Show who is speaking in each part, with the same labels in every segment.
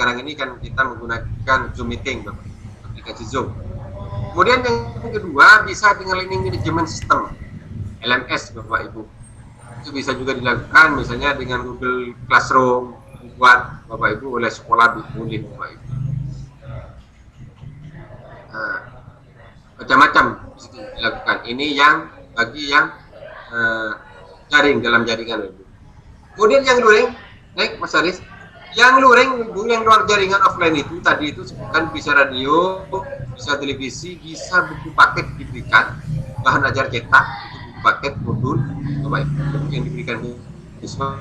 Speaker 1: sekarang ini kan kita menggunakan Zoom meeting, Bapak, aplikasi Zoom. Kemudian yang kedua bisa dengan learning management system, LMS, Bapak Ibu. Itu bisa juga dilakukan misalnya dengan Google Classroom, dibuat Bapak Ibu oleh sekolah boleh, Bapak Ibu. Nah, macam-macam dilakukan. Ini yang bagi yang jaring dalam jaringan, Ibu. Kemudian yang luring, naik Mas Aris. Yang luring, Ibu, yang luar jaringan offline itu tadi itu sebutkan bisa radio, bisa televisi, bisa buku paket diberikan, bahan ajar cetak, buku paket modul, Bapak Ibu, yang diberikan siswa.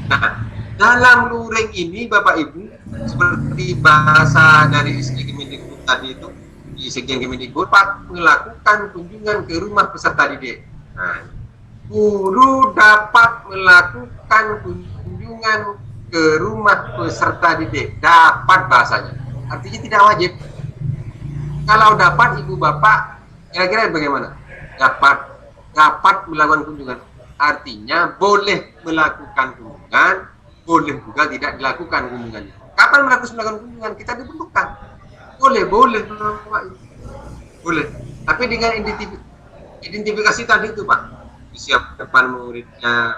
Speaker 1: Nah, dalam luring ini Bapak Ibu, seperti bahasa dari Sekjen Kemendikbud tadi itu, di Sekjen Kemendikbud melakukan kunjungan ke rumah peserta didik. Nah, guru dapat melakukan kunjungan ke rumah peserta didik. Dapat bahasanya. Artinya tidak wajib. Kalau dapat Ibu Bapak, kira-kira bagaimana? Dapat melakukan kunjungan. Artinya boleh melakukan kunjungan, boleh juga tidak dilakukan kunjungannya. Kapan melakukan kunjungan? Kita diperlukan. Boleh. Boleh. Tapi dengan identifikasi tadi itu, Pak. Siapkan muridnya.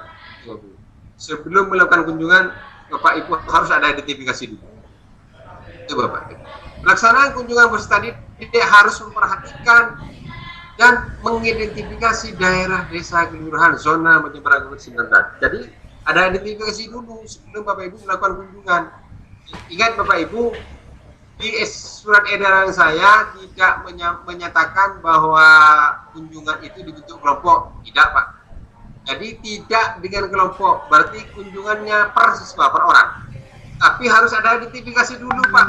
Speaker 1: Sebelum melakukan kunjungan, Bapak Ibu harus ada identifikasi dulu. Itu Bapak Ibu. Pelaksanaan kunjungan peserta didik harus memperhatikan dan mengidentifikasi daerah, desa, kelurahan, zona penyebaran COVID-19. Jadi ada identifikasi dulu sebelum Bapak Ibu melakukan kunjungan. Ingat Bapak Ibu, di surat edaran saya tidak menyatakan bahwa kunjungan itu dibentuk kelompok, tidak Pak. Jadi tidak dengan kelompok, berarti kunjungannya per siswa, per orang. Tapi harus ada identifikasi dulu Pak.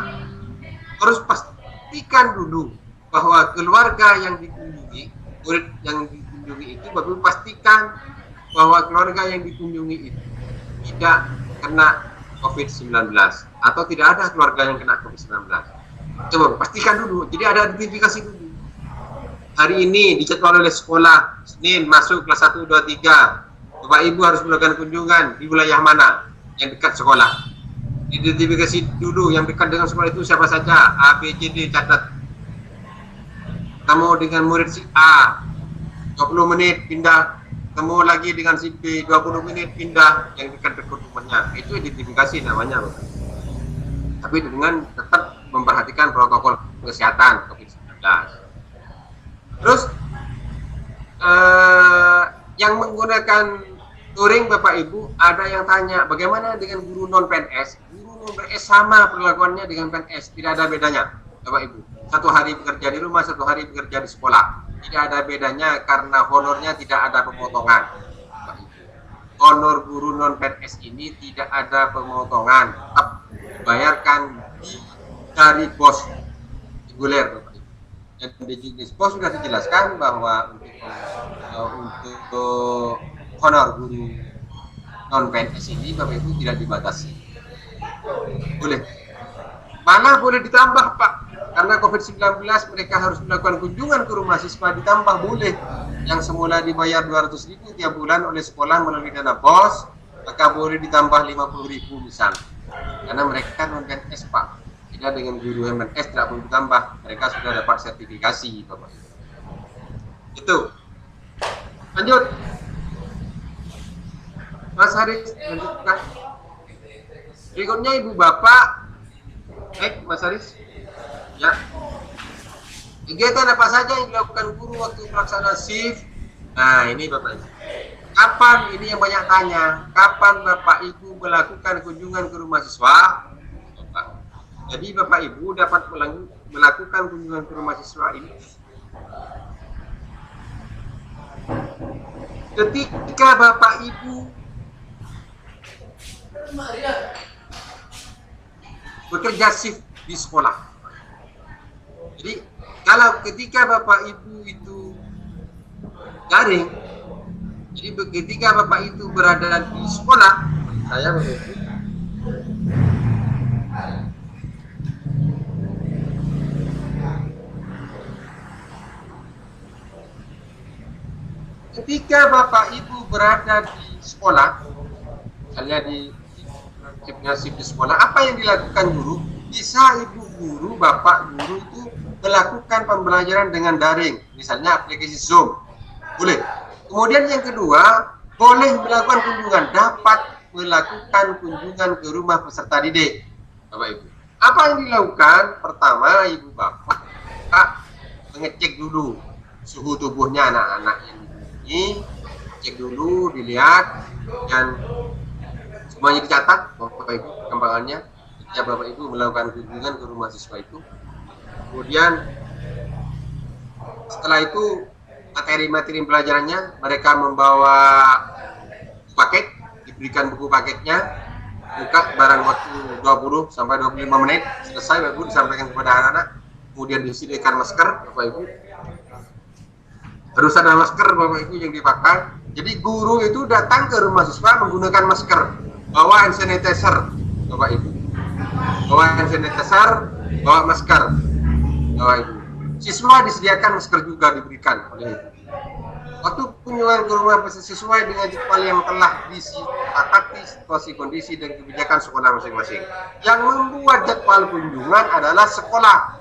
Speaker 1: Harus pastikan dulu bahwa keluarga yang dikunjungi, murid yang dikunjungi itu, Bapak pastikan bahwa keluarga yang dikunjungi itu tidak kena COVID-19 atau tidak ada keluarga yang kena COVID-19. Coba pastikan dulu. Jadi ada identifikasi dulu. Hari ini dijadwal oleh sekolah, Senin masuk kelas 1, 2, 3. Bapak Ibu harus melakukan kunjungan di wilayah mana yang dekat sekolah. Identifikasi dulu yang dekat dengan sekolah itu siapa saja. A, B, C, D, catat. Ketemu dengan murid si A, 20 menit pindah. Ketemu lagi dengan si B, 20 menit pindah yang dekat-dekat rumahnya. Itu identifikasi namanya, Bapak. Tapi dengan tetap memperhatikan protokol kesehatan COVID-19. Terus yang menggunakan luring Bapak Ibu, ada yang tanya bagaimana dengan guru non PNS? Guru non PNS sama perlakuannya dengan PNS, tidak ada bedanya Bapak Ibu. Satu hari bekerja di rumah, satu hari bekerja di sekolah. Tidak ada bedanya karena honornya tidak ada pemotongan. Bapak Ibu. Honor guru non PNS ini tidak ada pemotongan, tetap dibayarkan dari bos reguler Bapak Ibu. Dan di bos sudah dijelaskan bahwa untuk honor guru non PNS ini Bapak Ibu tidak dibatasi. Boleh. Malah boleh ditambah Pak. Karena COVID-19 mereka harus melakukan kunjungan ke rumah siswa, ditambah boleh. Yang semula dibayar 200.000 tiap bulan oleh sekolah melalui dana BOS, maka boleh ditambah 50.000 misalnya. Karena mereka non PNS Pak. Tidak dengan guru PNS tidak perlu ditambah. Mereka sudah dapat sertifikasi Bapak. Itu. Lanjut. Mas Haris, lanjutkan. Berikutnya Ibu Bapak. Mas Haris. Ya. Kegiatan apa saja yang dilakukan guru waktu pelaksanaan shift? Nah, ini Bapak Ibu. Kapan, ini yang banyak tanya, kapan Bapak Ibu melakukan kunjungan ke rumah siswa? Bapak. Jadi Bapak Ibu dapat melakukan kunjungan ke rumah siswa ini ketika Bapak Ibu bekerja shift di sekolah. Jadi kalau ketika Bapak Ibu itu daring, jadi ketika Bapak itu berada di sekolah, saya Bapak Ibu, ketika Bapak Ibu berada di sekolah, misalnya di nasib di sekolah. Apa yang dilakukan guru? Bisa ibu guru, bapak guru itu melakukan pembelajaran dengan daring, misalnya aplikasi Zoom, boleh. Kemudian yang kedua, boleh melakukan kunjungan, dapat melakukan kunjungan ke rumah peserta didik, Bapak Ibu. Apa yang dilakukan? Pertama, ibu bapak mengecek dulu suhu tubuhnya anak-anak yang dikunjungi, cek dulu, dilihat, dan semuanya dicatat, Bapak Ibu, perkembangannya. Ya, Bapak Ibu melakukan kunjungan ke rumah siswa itu. Kemudian setelah itu materi-materi pelajarannya mereka membawa paket, diberikan buku paketnya, buka barang waktu 20 sampai 25 menit, selesai Bapak Ibu disampaikan kepada anak-anak. Kemudian disediakan masker, Bapak Ibu. Harus ada masker Bapak Ibu yang dipakai. Jadi guru itu datang ke rumah siswa menggunakan masker, bawa hand sanitizer, Bapak Ibu. Bawa hand sanitizer, bawa masker, Bapak Ibu. Siswa disediakan masker juga diberikan oleh ibu. Waktu kunjungan ke rumah sesuai dengan jadwal yang telah disepakati situasi kondisi dan kebijakan sekolah masing-masing. Yang membuat jadwal kunjungan adalah sekolah.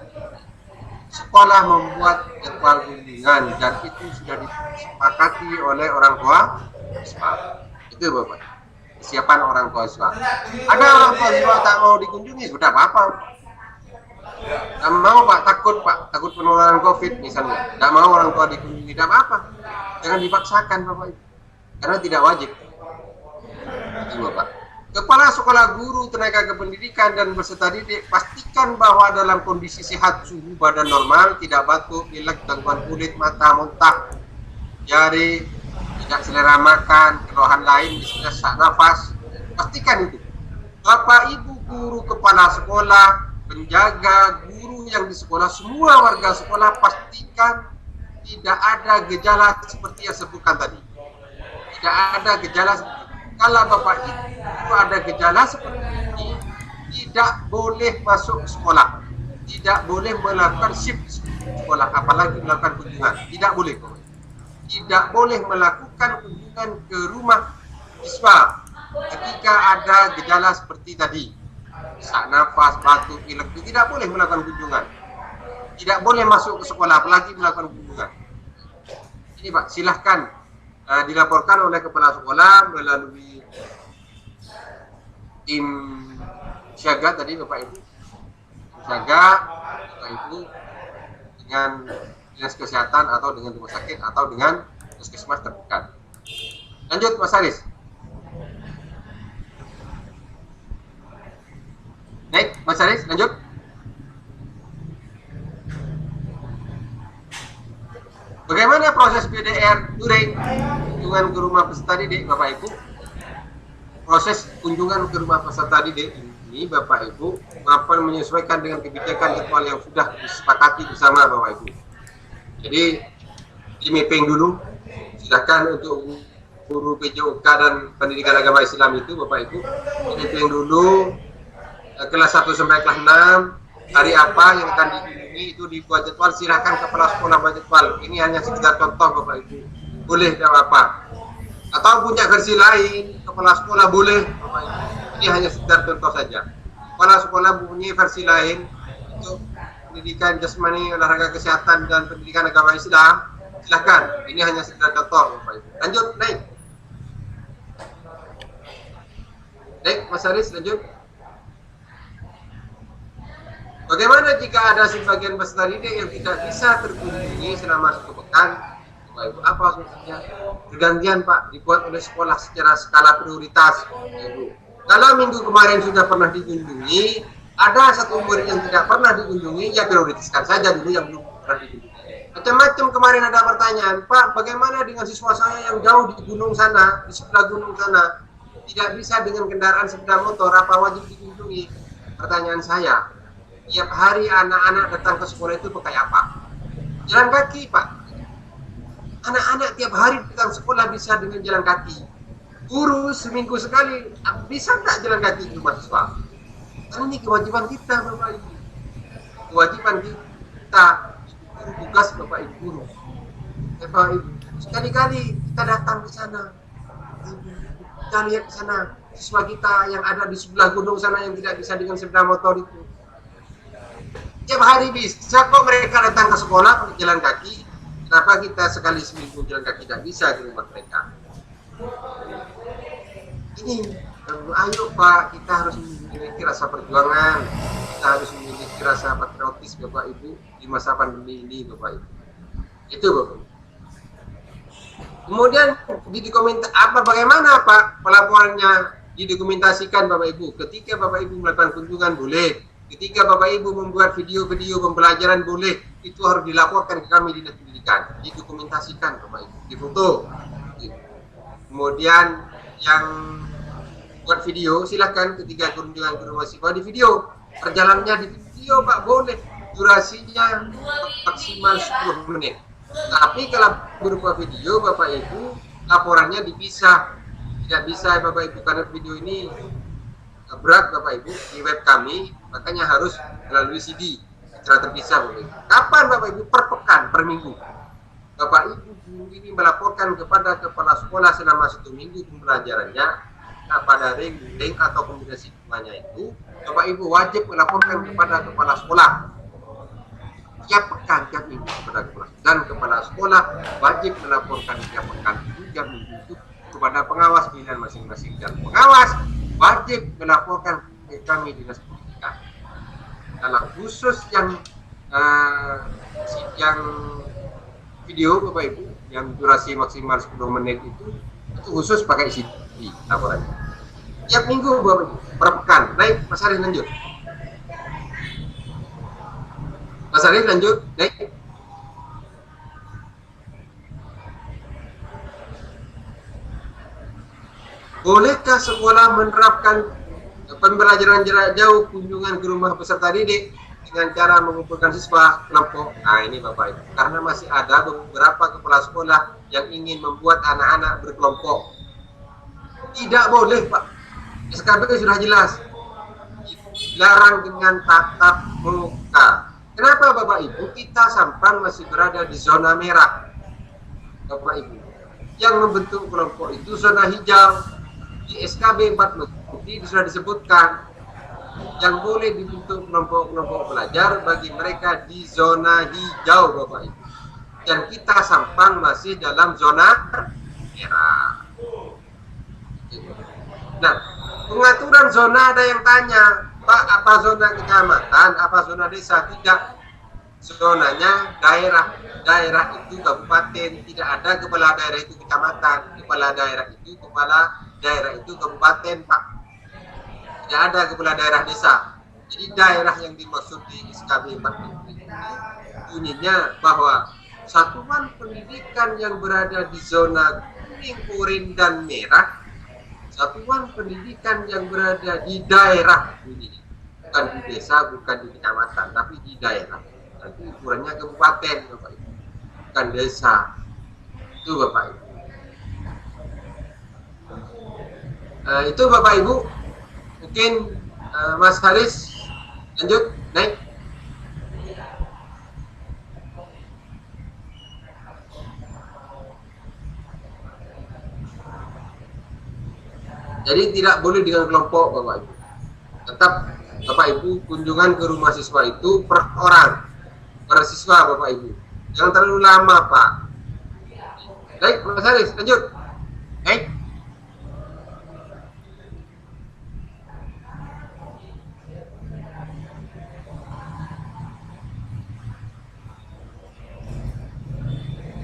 Speaker 1: Sekolah membuat jadwal kunjungan dan itu sudah disepakati oleh orang tua siswa. Itu Bapak. Kesiapan orang tua siswa. Ada orang tua siswa tak mau dikunjungi, sudah apa-apa. Tidak mau Pak, takut penularan COVID misalnya. Tidak mau orang tua dikunjungi, tidak apa-apa. Jangan dipaksakan Bapak Ibu, karena tidak wajib. Itu Bapak. Kepala sekolah, guru, tenaga kependidikan dan peserta didik pastikan bahwa dalam kondisi sehat, suhu badan normal, tidak batuk, pilek, gangguan kulit, mata, muntah, diare, tidak selera makan, keluhan lain, misalnya sesak nafas. Pastikan itu. Bapak Ibu guru, kepala sekolah, penjaga, guru yang di sekolah, semua warga sekolah pastikan tidak ada gejala seperti yang sebutkan tadi. Tidak ada gejala seperti itu. Kalau Bapak Ibu ada gejala seperti ini, tidak boleh masuk sekolah, tidak boleh melakukan shift sekolah, apalagi melakukan kunjungan. Tidak boleh. Tidak boleh melakukan kunjungan ke rumah siswa ketika ada gejala seperti tadi. Sesak nafas, batuk, pilek, tidak boleh melakukan kunjungan. Tidak boleh masuk ke sekolah, apalagi melakukan kunjungan. Ini Pak, silahkan dilaporkan oleh kepala sekolah melalui tim siaga tadi Bapak Ibu. Siaga Bapak Ibu dengan dinas kesehatan atau dengan rumah sakit atau dengan puskesmas terdekat. Lanjut Mas Haris. Baik, Mas Haris, lanjut. Bagaimana proses PDR during kunjungan ke rumah peserta didik, Bapak Ibu? Proses kunjungan ke rumah peserta didik ini, Bapak Ibu, maupun menyesuaikan dengan kebijakan jadwal yang sudah disepakati bersama Bapak Ibu. Jadi, di mapping dulu, silakan untuk guru PJOK dan pendidikan agama Islam itu, Bapak Ibu, di mapping dulu kelas 1 sampai kelas 6, hari apa yang akan dikunjungi itu dibuat jadwal, silakan kepala sekolah buat jadwal. Ini hanya sekedar contoh Bapak Ibu, boleh tidak apa-apa. Atau punya versi lain, kepala sekolah boleh Bapak Ibu. Ini hanya sekedar contoh saja. Kepala sekolah mempunyai versi lain untuk pendidikan jasmani, olahraga, kesehatan dan pendidikan agama Islam, silakan. Ini hanya sekedar contoh Bapak Ibu. Lanjut, naik. Naik Mas Haris, lanjut. Bagaimana jika ada sebagian peserta didik yang tidak bisa terkunjungi selama 1 pekan? Bapak Ibu, apa solusinya? Pergantian Pak, dibuat oleh sekolah secara skala prioritas. Ibu. Kalau minggu kemarin sudah pernah dikunjungi, ada satu murid yang tidak pernah dikunjungi, ya prioritaskan saja dulu yang belum pernah dikunjungi. Macam-macam kemarin ada pertanyaan, Pak, bagaimana dengan siswa saya yang jauh di gunung sana, di sebelah gunung sana, tidak bisa dengan kendaraan sepeda motor, apa wajib dikunjungi? Pertanyaan saya. Tiap hari anak-anak datang ke sekolah itu pakai apa? Jalan kaki, Pak. Anak-anak tiap hari datang sekolah bisa dengan jalan kaki. Guru seminggu sekali bisa nggak jalan kaki ke mahasiswa? Karena ini kewajiban kita, Bapak Ibu. Kewajiban kita, guru tugas Bapak Ibu guru. Bapak Ibu, sekali-kali kita datang ke sana, kita lihat ke sana. siswa kita yang ada di sebelah gunung sana yang tidak bisa dengan sepeda motor itu. Tiap hari bisa kok mereka datang ke sekolah jalan kaki. Kenapa kita sekali seminggu jalan kaki tidak bisa di rumah mereka? Ini, ayo Pak, kita harus memiliki rasa perjuangan, kita harus memiliki rasa patriotis Bapak Ibu di masa pandemi ini Bapak Ibu. Itu Bapak. Kemudian dikomentar bagaimana Pak pelaporannya didokumentasikan Bapak Ibu. Ketika Bapak Ibu melakukan kunjungan boleh, ketika Bapak Ibu membuat video-video pembelajaran boleh, itu harus dilaporkan ke kami Dinas Pendidikan, didokumentasikan Bapak Ibu, difoto. Kemudian yang buat video silahkan ketika kunjungan ke rumah siswa di video, perjalanannya di video Pak boleh, durasinya maksimal 10 menit. Tapi kalau berupa video Bapak Ibu laporannya dipisah, tidak bisa Bapak Ibu karena video ini berat Bapak Ibu di web kami, makanya harus melalui CD secara terpisah Bapak Ibu. Kapan Bapak Ibu? Per pekan, per minggu. Bapak Ibu ini melaporkan kepada kepala sekolah selama 1 minggu pembelajarannya pada ring atau kombinasi semuanya itu, Bapak Ibu wajib melaporkan kepada kepala sekolah tiap pekan, tiap minggu kepada kepala dan kepala sekolah wajib melaporkan tiap pekan itu, tiap minggu itu kepada pengawas pilihan masing-masing dan pengawas wajib melaporkan ke kami Dinas Pendidikan. Dalam khusus yang video Bapak Ibu yang durasi maksimal 10 menit itu khusus pakai CD laporannya. Tiap minggu Bapak Ibu, per pekan. Naik Mas Haris lanjut. Mas Haris lanjut, naik. Bolehkah sekolah menerapkan pembelajaran jarak jauh kunjungan ke rumah peserta didik dengan cara mengumpulkan siswa kelompok? Nah ini Bapak Ibu, karena masih ada beberapa kepala sekolah yang ingin membuat anak-anak berkelompok. Tidak boleh Pak, SKB sudah jelas, dilarang dengan tatap muka. Kenapa Bapak Ibu? Kita Sampang masih berada di zona merah Bapak Ibu. Yang membentuk kelompok itu zona hijau. Di SKB 4 Menteri sudah disebutkan yang boleh dibentuk kelompok-kelompok belajar bagi mereka di zona hijau Bapak Ibu. Dan kita Sampang masih dalam zona merah. Nah, pengaturan zona ada yang tanya, Pak, apa zona kecamatan, apa zona desa? Tidak. Zonanya daerah. Daerah itu kabupaten, tidak ada kepala daerah itu kecamatan. Kepala daerah itu kabupaten, Pak. Tidak ada kepala daerah desa. Jadi daerah yang dimaksud di SKB 4 Menteri ini bunyinya bahwa satuan pendidikan yang berada di zona kuning, oranye, dan merah, satuan pendidikan yang berada di daerah bunyinya, bukan di desa, bukan di kecamatan, tapi di daerah. Nanti ukurannya kabupaten, Bapak Ibu, bukan desa. Itu Bapak Ibu. Itu Bapak Ibu. Mungkin Mas Haris lanjut, naik. Jadi tidak boleh dengan kelompok Bapak Ibu. Tetap Bapak Ibu kunjungan ke rumah siswa itu per orang, per siswa Bapak Ibu. Jangan terlalu lama Pak. Baik Mas Haris lanjut. Baik.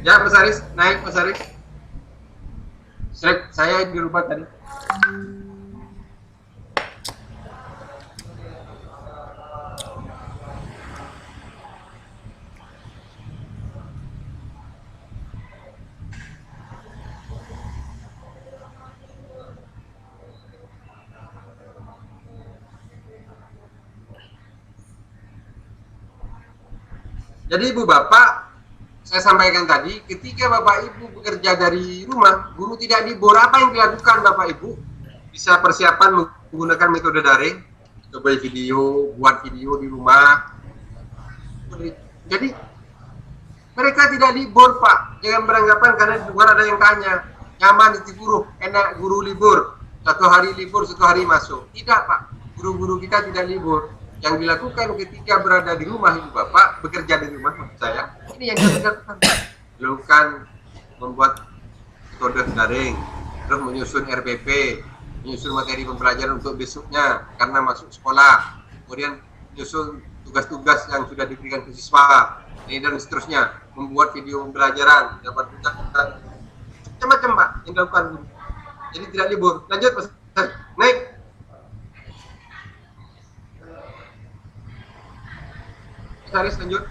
Speaker 1: Ya Mas Haris, naik Mas Haris. Saya di rumah tadi. Jadi Ibu Bapak, saya sampaikan tadi, ketika Bapak Ibu bekerja dari rumah, guru tidak libur, apa yang dilakukan Bapak Ibu? Bisa persiapan menggunakan metode daring, coba video, buat video di rumah. Jadi mereka tidak libur Pak, jangan beranggapan karena di luar ada yang tanya, nyaman itu guru, enak guru libur. satu hari libur, satu hari masuk. Tidak Pak, guru-guru kita tidak libur. Yang dilakukan ketika berada di rumah Ibu Bapak, bekerja di rumah maksud saya, ini yang kita lakukan. Lakukan membuat metode daring, terus menyusun RPP, menyusun materi pembelajaran untuk besoknya karena masuk sekolah, kemudian menyusun tugas-tugas yang sudah diberikan ke siswa, dan seterusnya, membuat video pembelajaran, dapat macam-macam Pak yang dilakukan. Jadi tidak libur. Lanjut Mas, naik. Mas Haris lanjut.